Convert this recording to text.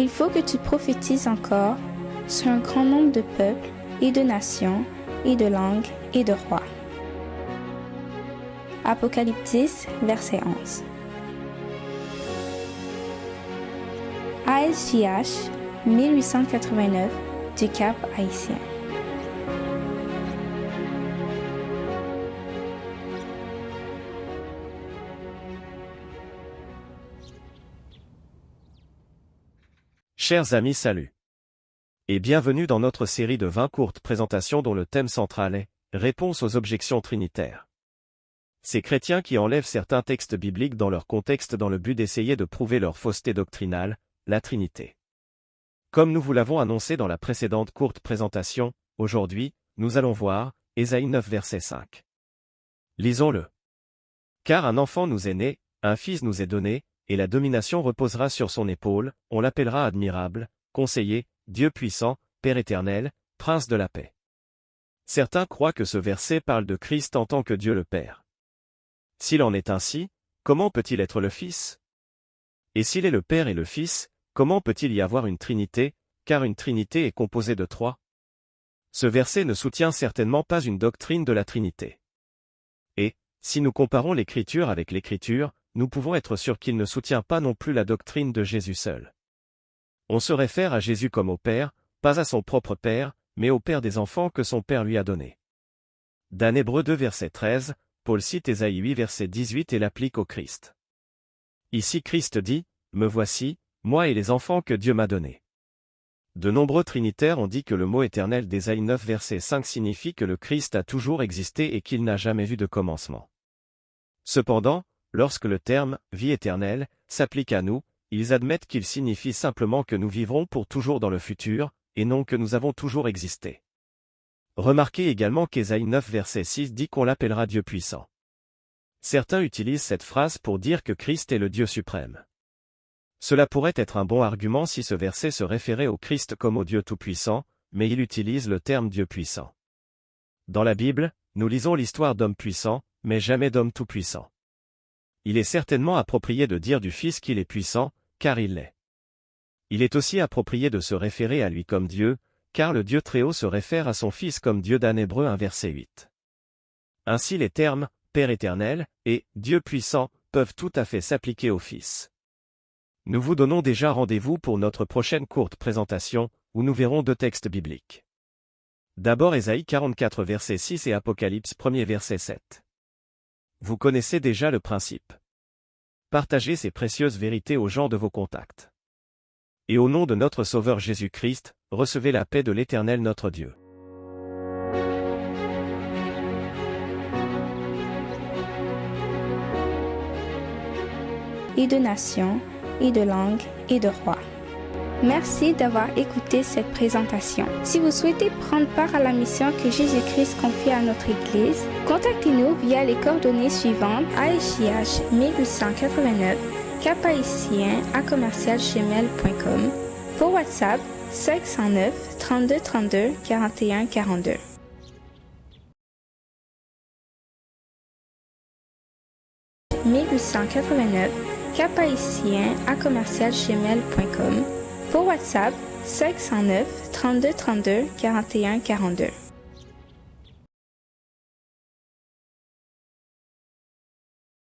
Il faut que tu prophétises encore sur un grand nombre de peuples et de nations et de langues et de rois. Apocalypse 10, verset 11. ASJH 1889 du Cap Haïtien. Chers amis, salut. Et bienvenue dans notre série de 20 courtes présentations dont le thème central est « Réponse aux objections trinitaires ». Ces chrétiens qui enlèvent certains textes bibliques dans leur contexte dans le but d'essayer de prouver leur fausseté doctrinale, la Trinité. Comme nous vous l'avons annoncé dans la précédente courte présentation, aujourd'hui, nous allons voir Ésaïe 9 verset 5. Lisons-le. Car un enfant nous est né, un fils nous est donné, et la domination reposera sur son épaule, on l'appellera admirable, conseiller, Dieu puissant, Père éternel, Prince de la paix. Certains croient que ce verset parle de Christ en tant que Dieu le Père. S'il en est ainsi, comment peut-il être le Fils? Et s'il est le Père et le Fils, comment peut-il y avoir une Trinité, car une Trinité est composée de trois? Ce verset ne soutient certainement pas une doctrine de la Trinité. Et, si nous comparons l'Écriture avec l'Écriture, nous pouvons être sûrs qu'il ne soutient pas non plus la doctrine de Jésus seul. On se réfère à Jésus comme au Père, pas à son propre Père, mais au Père des enfants que son Père lui a donné. Dans Hébreux 2 verset 13, Paul cite Ésaïe 8 verset 18 et l'applique au Christ. Ici Christ dit, « Me voici, moi et les enfants que Dieu m'a donnés ». De nombreux trinitaires ont dit que le mot éternel d'Ésaïe 9 verset 5 signifie que le Christ a toujours existé et qu'il n'a jamais vu de commencement. Cependant, lorsque le terme « vie éternelle » s'applique à nous, ils admettent qu'il signifie simplement que nous vivrons pour toujours dans le futur, et non que nous avons toujours existé. Remarquez également qu'Ésaïe 9 verset 6 dit qu'on l'appellera Dieu puissant. Certains utilisent cette phrase pour dire que Christ est le Dieu suprême. Cela pourrait être un bon argument si ce verset se référait au Christ comme au Dieu tout-puissant, mais il utilise le terme Dieu puissant. Dans la Bible, nous lisons l'histoire d'hommes puissants, mais jamais d'hommes tout-puissants. Il est certainement approprié de dire du Fils qu'il est puissant, car il l'est. Il est aussi approprié de se référer à lui comme Dieu, car le Dieu Très-Haut se réfère à son Fils comme Dieu dans Hébreux 1 verset 8. Ainsi les termes « Père éternel » et « Dieu puissant » peuvent tout à fait s'appliquer au Fils. Nous vous donnons déjà rendez-vous pour notre prochaine courte présentation, où nous verrons deux textes bibliques. D'abord Ésaïe 44 verset 6 et Apocalypse 1 verset 7. Vous connaissez déjà le principe. Partagez ces précieuses vérités aux gens de vos contacts. Et au nom de notre Sauveur Jésus-Christ, recevez la paix de l'Éternel notre Dieu. Et de nations, et de langues, et de rois. Merci d'avoir écouté cette présentation. Si vous souhaitez prendre part à la mission que Jésus-Christ confie à notre Église, contactez-nous via les coordonnées suivantes ASJH 1889 caphaïtien@gmail.com, pour WhatsApp 509 32 32 41 42. « 1889 caphaïtien@gmail.com, pour WhatsApp 509 32 32 41 42.